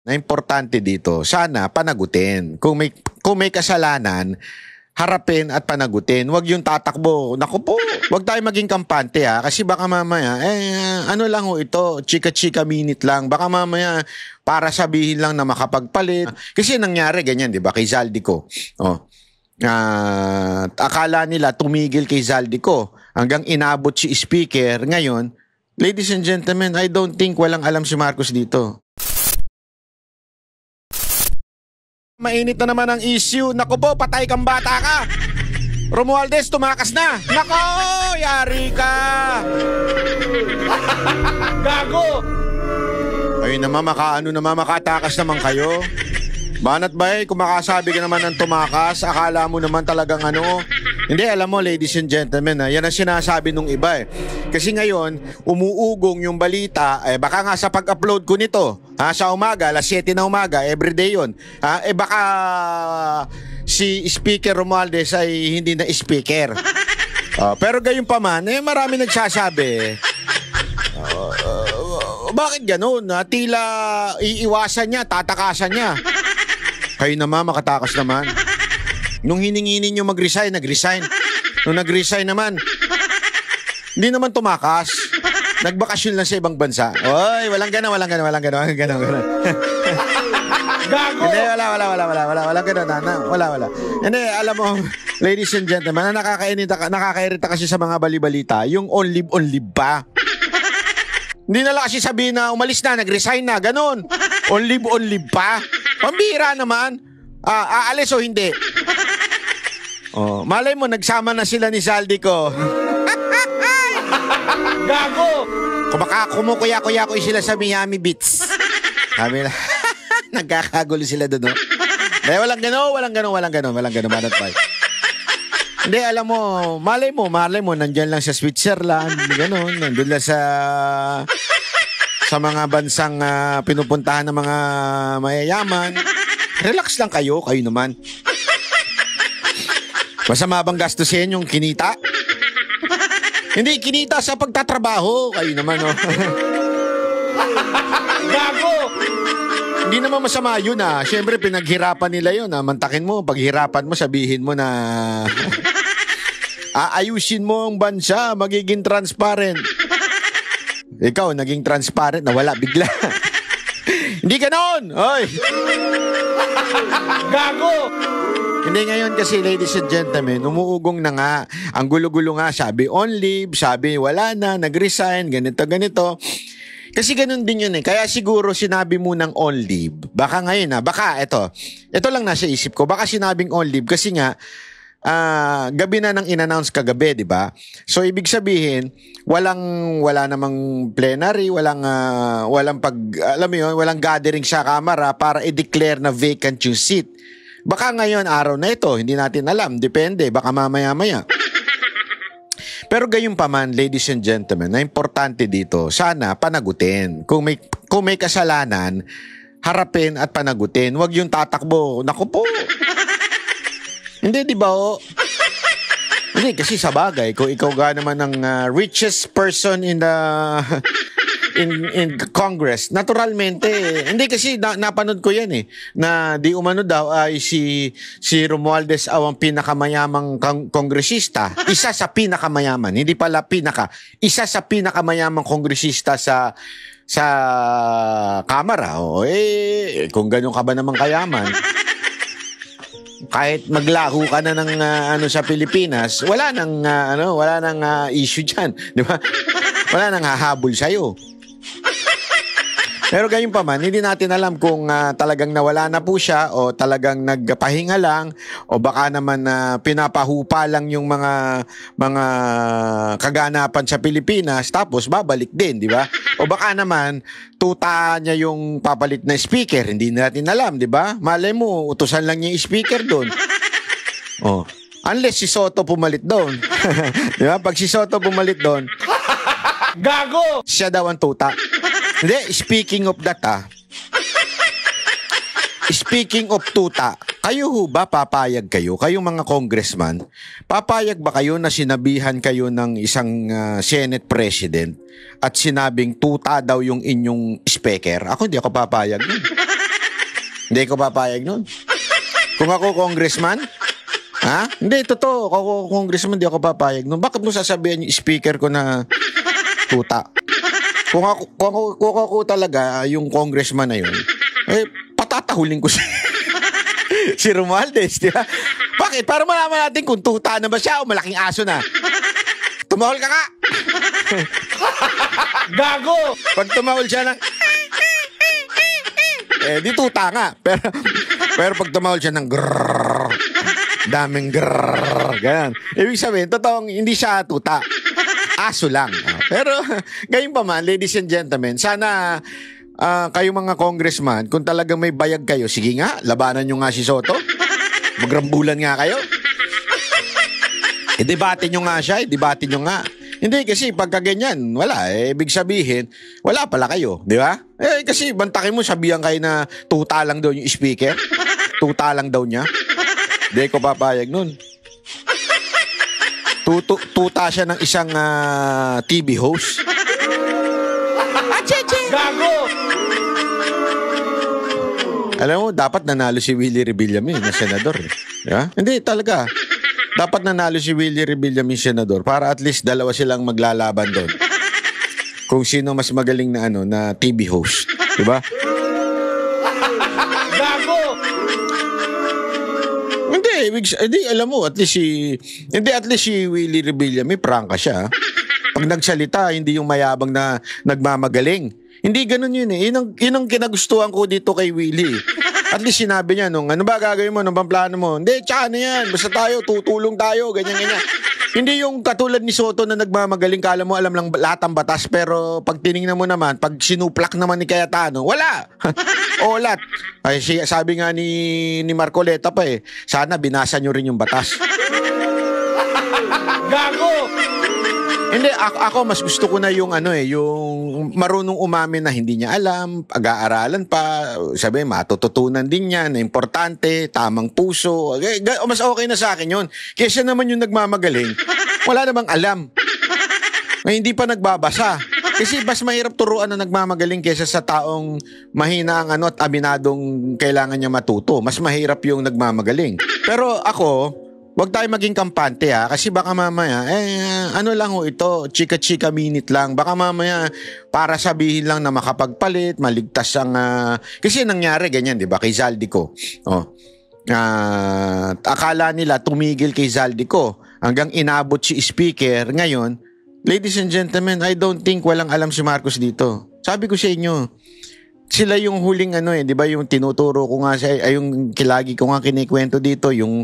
na importante dito, sana panagutin. Kung may kasalanan, harapin at panagutin. Huwag yung tatakbo. Naku po, huwag tayo maging kampante ha. Kasi baka mamaya, ano lang ho ito, chika-chika minute lang. Baka mamaya, para sabihin lang na makapagpalit. Kasi nangyari ganyan, di ba? Kay Zaldico. Akala nila tumigil kay Zaldico hanggang inabot si speaker. Ngayon, ladies and gentlemen, I don't think walang alam si Marcos dito. Mainit na naman ang issue. Naku po, patay kang bata ka. Romualdez, tumakas na. Nako, yari ka. Gago. Ayun naman, makatakas naman kayo. Banat ba kung makasabi ka naman ng tumakas, akala mo naman talagang ano. Hindi, alam mo, ladies and gentlemen, yan ang sinasabi nung iba Kasi ngayon, umuugong yung balita, baka nga sa pag-upload ko nito, sa umaga, alas 7 na umaga, everyday yun. Baka si Speaker Romualdez ay hindi na speaker. Pero gayon pa man, marami nagsasabi, bakit ganun? Tila iiwasan niya, tatakasan niya. Kayo naman, makatakas naman. Nung hiningi ninyo mag-resign, nag-resign. Nung nag-resign naman, hindi naman tumakas. Nagbakasyon lang sa ibang bansa. Oy, walang gana. Gago! Hindi, walang gana. Wala. Hindi, alam mo, ladies and gentlemen, nakakairita kasi sa mga balibalita, yung on-live pa. Hindi na lang kasi sabihin na umalis na, nag-resign na, ganun. On-live pa. Pambira naman. Aalis o hindi? Malay mo, nagsama na sila ni Zaldico. Gago! Kumukuya-kuya ko sila sa Miami Beach. Sabi na, nagkakagulo sila doon. Walang gano'n. Manat pa. Hindi, alam mo, malay mo, nandyan lang sa Switzerland, gano'n, nandun lang sa mga bansang pinupuntahan ng mga mayayaman. Relax lang kayo naman. Masama bang gastusin yung kinita? Hindi, kinita sa pagtatrabaho. Kayo naman, Gago! Hindi naman masama yun, Siyempre, pinaghirapan nila yun, Mantakin mo, paghirapan mo, sabihin mo na aayusin mo ang bansa, magiging transparent. Ikaw, naging transparent, nawala bigla. Hindi ganon! Oy! Gago! Hindi ngayon kasi, ladies and gentlemen, umuugong na nga. Ang gulo-gulo nga, sabi on leave, sabi wala na, nag-resign, ganito. Kasi ganun din yun Kaya siguro sinabi mo ng on leave. Baka ngayon baka ito lang nasa isip ko. Baka sinabing on leave kasi nga, gabi na nang in-announce kagabi, di ba? So ibig sabihin, wala namang plenary, walang walang gathering sa kamara para i-declare na vacant yung seat. Baka ngayon araw na ito, hindi natin alam, depende, baka mamaya-maya. Pero gayon pa man, ladies and gentlemen, na importante dito, sana panagutin. Kung may kasalanan, harapin at panagutin. Huwag yung tatakbo. Naku po. Hindi, di ba Hindi, kasi sa bagay, kung ikaw naman ang richest person in Congress, naturalmente, hindi kasi napanood ko yan na di umano daw ay si Romualdez ang pinakamayamang kongresista, isa sa pinakamayaman, hindi pala isa sa pinakamayamang kongresista sa Kamara. Kung ganun ka ba namang kayaman, kahit maglaho ka na ng sa Pilipinas, wala nang issue diyan, di ba? Wala nang hahabol sa iyo. Pero gayon pa man, hindi natin alam kung talagang nawala na po siya o talagang nagpahinga lang o baka naman pinapahupa lang yung mga kaganapan sa Pilipinas tapos babalik din, di ba? O baka naman tuta niya yung papalit na speaker, hindi natin alam, di ba? Malay mo, utusan lang niya yung speaker doon. Unless si Soto pumalit doon. Di ba? Pag si Soto pumalit doon, gago! Siya daw ang tuta. Hindi, speaking of that speaking of tuta, kayo ho ba papayag kayo? Kayong mga congressman, papayag ba kayo na sinabihan kayo ng isang Senate President at sinabing tuta daw yung inyong speaker? Ako hindi ako papayag. Hindi ko papayag nun. Kung ako congressman, ha? Hindi, totoo. Kung ako congressman, hindi ako papayag nun. Bakit mo sasabihin yung speaker ko na tuta? Kung ako talaga yung congressman na yun, patatahulin ko si Romualdez, di ba? Bakit? Para malaman natin kung tuta na ba siya o malaking aso na. Tumahol ka ka! Gago! Pag tumahol siya ng... di tuta nga. Pero pag tumahol siya ng grrrr, daming grrrr, ganyan. Ibig sabihin, totoong hindi siya tuta. Aso lang. Pero, ngayon pa man, ladies and gentlemen, sana kayo mga congressman, kung talagang may bayag kayo, sige nga, labanan nyo nga si Soto. Magrambulan nga kayo. Debate nyo nga siya, debate nyo nga. Hindi kasi pagka ganyan, wala. Ibig sabihin, wala pala kayo. Di ba? Kasi bantakin mo, sabihan kayo na tuta lang daw yung speaker. Tuta lang daw niya. Di ko papayag nun. Tuta siya ng isang TV host. Gago! Alam mo, dapat nanalo si Willie Rebillame na senador. Yeah? Hindi, talaga. Dapat nanalo si Willie Rebillame senador para at least dalawa silang maglalaban doon. Kung sino mas magaling na na TV host. Diba? Gago! Hindi, alam mo, at least si Willie Rebillame, prangka siya. Pag nagsalita, hindi yung mayabang na nagmamagaling. Hindi ganun yun eh. Yun ang kinagustuhan ko dito kay Willie. At least sinabi niya ano ba gagawin mo? Ano bang plano mo? Hindi, tsaka na yan. Basta tayo, tutulong tayo, ganyan. Hindi yung katulad ni Soto na nagmamagaling, kala mo alam lang lahat ang batas, pero pag tinignan mo naman, pag sinuplak naman ni Cayetano, wala. Olat. Ay, sabi nga ni Marcoleta pa sana binasa nyo rin yung batas. Gago! Hindi, ako mas gusto ko na yung yung marunong umamin na hindi niya alam, pag-aaralan pa, sabi, matututunan din niya na importante, tamang puso. Mas okay na sa akin yun. Kesa naman yung nagmamagaling, wala namang alam. Hindi pa nagbabasa. Kasi mas mahirap turuan na nagmamagaling kesa sa taong mahina ang at aminadong kailangan niya matuto. Mas mahirap yung nagmamagaling. Pero ako, wag tayo maging kampante kasi baka mamaya, lang ito, chika-chika minute lang. Baka mamaya, para sabihin lang na makapagpalit, maligtas ang... kasi nangyari ganyan, di ba, kay Zaldico. Akala nila tumigil kay Zaldico hanggang inabot si speaker. Ngayon, ladies and gentlemen, I don't think walang alam si Marcos dito. Sabi ko sa inyo, sila yung huling di ba, yung tinuturo ko nga yung kilagi ko nga kinikwento dito, yung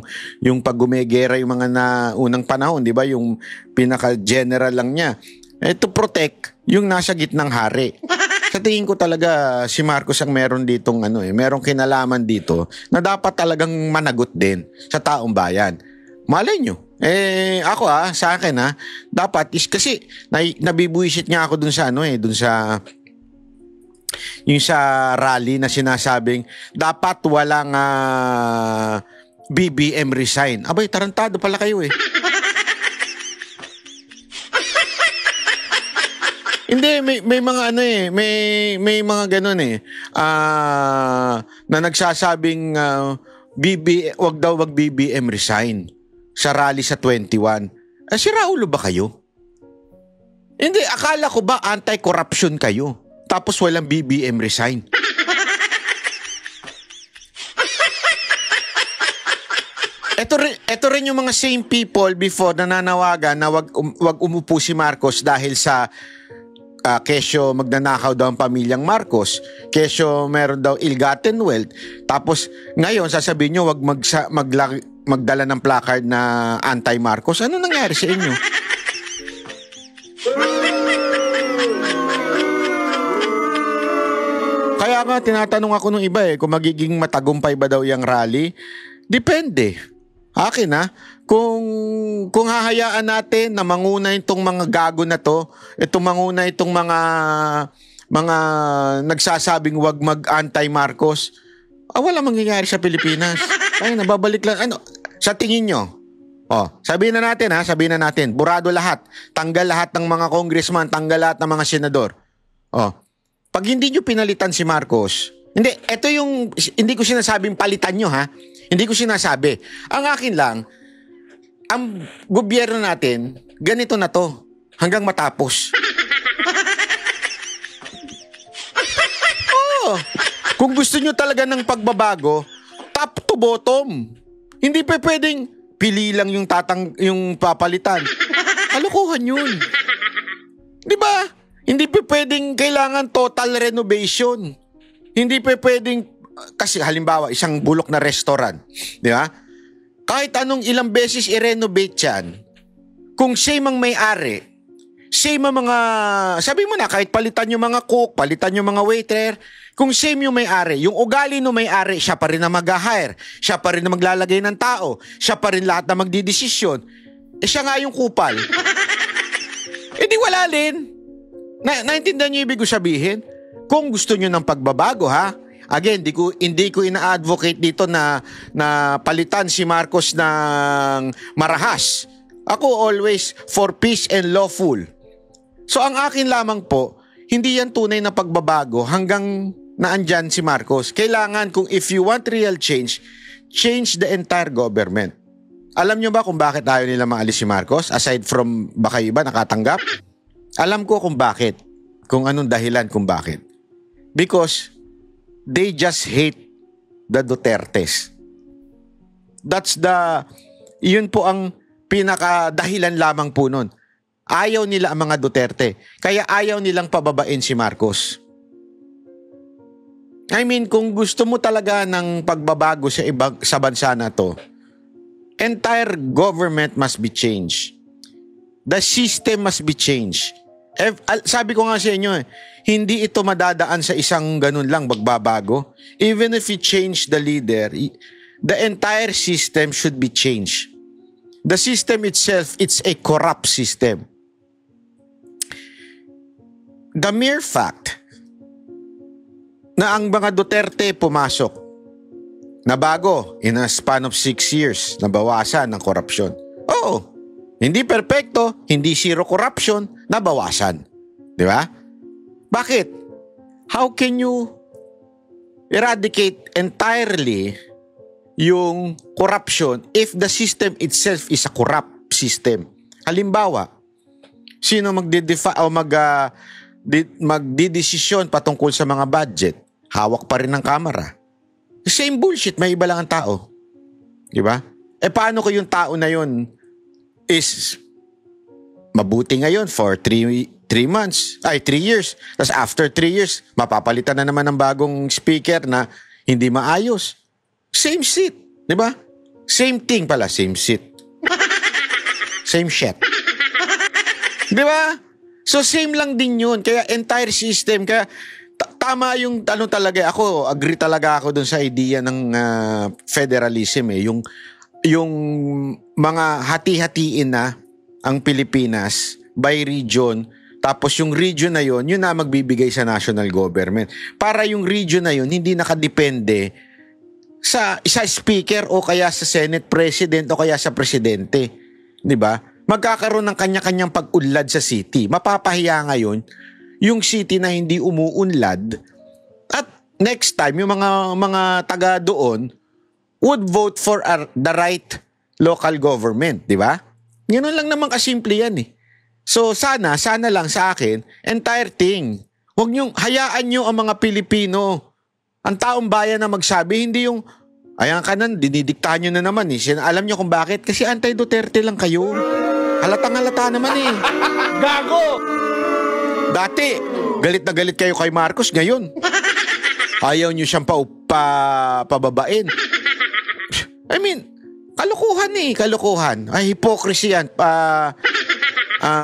pag gumegera yung mga unang panahon, di ba, yung pinaka-general lang niya. To protect yung nasa gitnang hari. Sa tingin ko talaga si Marcos ang meron ditong merong kinalaman dito na dapat talagang managot din sa taong bayan. Malay nyo. Ako sa akin dapat is kasi nabibuisit nga ako dun sa dun sa yung sa rally na sinasabing dapat walang BBM resign. Abay, tarantado pala kayo Hindi, may mga may mga ganun na nagsasabing wag BBM resign sa rally sa 21. Si Raulo ba kayo? Hindi, akala ko ba anti-corruption kayo? Tapos walang BBM resign. Ito rin yung mga same people before na nanawagan na wag umupo si Marcos dahil sa kesyo magnanakaw daw ang pamilyang Marcos, kesyo meron daw ill-gotten wealth. Tapos ngayon sasabihin nyo wag magdala ng placard na anti-Marcos. Ano nangyari sa inyo? Kaya nga tinatanong ako nung iba kung magiging matagumpay ba daw yung rally. Depende. Akin kung hahayaan natin na manguna itong mga gago na to, manguna itong mga nagsasabing wag mag-anti-Marcos, wala mangyayari sa Pilipinas. Ay, nababalik lang. Sa tingin nyo? Sabihin na natin, burado lahat. Tanggal lahat ng mga congressman, tanggal lahat ng mga senador. Pag hindi nyo pinalitan si Marcos, Hindi, ito yung, hindi ko sinasabing palitan nyo ha. Hindi ko sinasabi. Ang akin lang, ang gobyerno natin, ganito na to. Hanggang matapos. Oh, kung gusto nyo talaga ng pagbabago, top to bottom. Hindi pa pwedeng pili lang yung papalitan. Kalokohan yun. Di ba? Hindi pa pwedeng kailangan total renovation. Hindi pa pwedeng, kasi halimbawa, isang bulok na restaurant. Di ba? Kahit anong ilang beses i-renovate yan, kung same ang may-ari, same ang mga, sabi mo na, kahit palitan yung mga cook, palitan yung mga waiter, kung same yung may-ari, yung ugali no may-ari, siya pa rin na mag-hire, siya pa rin na maglalagay ng tao, siya pa rin lahat na magdidesisyon, siya nga yung kupal. Di wala din. Naintindihan niyo ibig ko sabihin? Kung gusto niyo ng pagbabago ha, again, hindi ko ina-advocate dito na palitan si Marcos ng marahas. Ako always for peace and lawful. So ang akin lamang po, hindi yan tunay na pagbabago hanggang naandyan si Marcos. Kailangan kung if you want real change, change the entire government. Alam nyo ba kung bakit ayaw nila maalis si Marcos? Aside from baka iba nakatanggap? Alam ko kung bakit. Kung anong dahilan kung bakit. Because they just hate the Dutertes. Yun po ang pinakadahilan lamang po nun. Ayaw nila ang mga Duterte. Kaya ayaw nilang pababain si Marcos. I mean, kung gusto mo talaga ng pagbabago sa bansa na to, entire government must be changed. The system must be changed. Sabi ko nga sa inyo, hindi ito madadaan sa isang ganun lang magbabago. Even if you change the leader, the entire system should be changed. The system itself, it's a corrupt system. The mere fact na ang mga Duterte pumasok, nabago in a span of 6 years, nabawasan ng korupsyon. Oo, hindi perpekto, hindi zero corruption, nabawasan. Di ba? Bakit? How can you eradicate entirely yung corruption if the system itself is a corrupt system? Halimbawa, sino magdidesisyon patungkol sa mga budget? Hawak pa rin ng kamera. Same bullshit, may iba lang ang tao. Di ba? Paano ko yung tao na yun is mabuti ngayon for 3 years. Tapos after 3 years, mapapalitan na naman ng bagong speaker na hindi maayos. Same seat. Di ba? Same thing pala. Same seat. Same shit. Di ba? So same lang din yun. Kaya entire system. Kaya tama yung talaga. Ako, agree talaga ako dun sa idea ng federalism eh. Yung mga hati-hatiin na ang Pilipinas by region. Tapos yung region na yun na magbibigay sa national government. Para yung region na yun, hindi nakadepende sa speaker o kaya sa Senate President o kaya sa Presidente. Diba? Magkakaroon ng kanya-kanyang pag-unlad sa city. Mapapahiya ngayon yung city na hindi umuunlad. At next time, yung mga taga doon would vote for the right local government. Diba? Ganun lang naman kasimple yan eh. So sana lang sa akin, entire thing. Huwag niyong, hayaan niyo ang mga Pilipino, ang taong bayan na magsabi, hindi yung, ayan ka na, dinidiktahan niyo na naman eh. Alam niyo kung bakit? Kasi anti-Duterte lang kayo. Halatang-halata naman eh. Gago! Dati, galit na galit kayo kay Marcos, ngayon. Ayaw niyo siyang pababain. I mean, kalukuhan eh, kalukuhan. Ay, hypocrisy yan.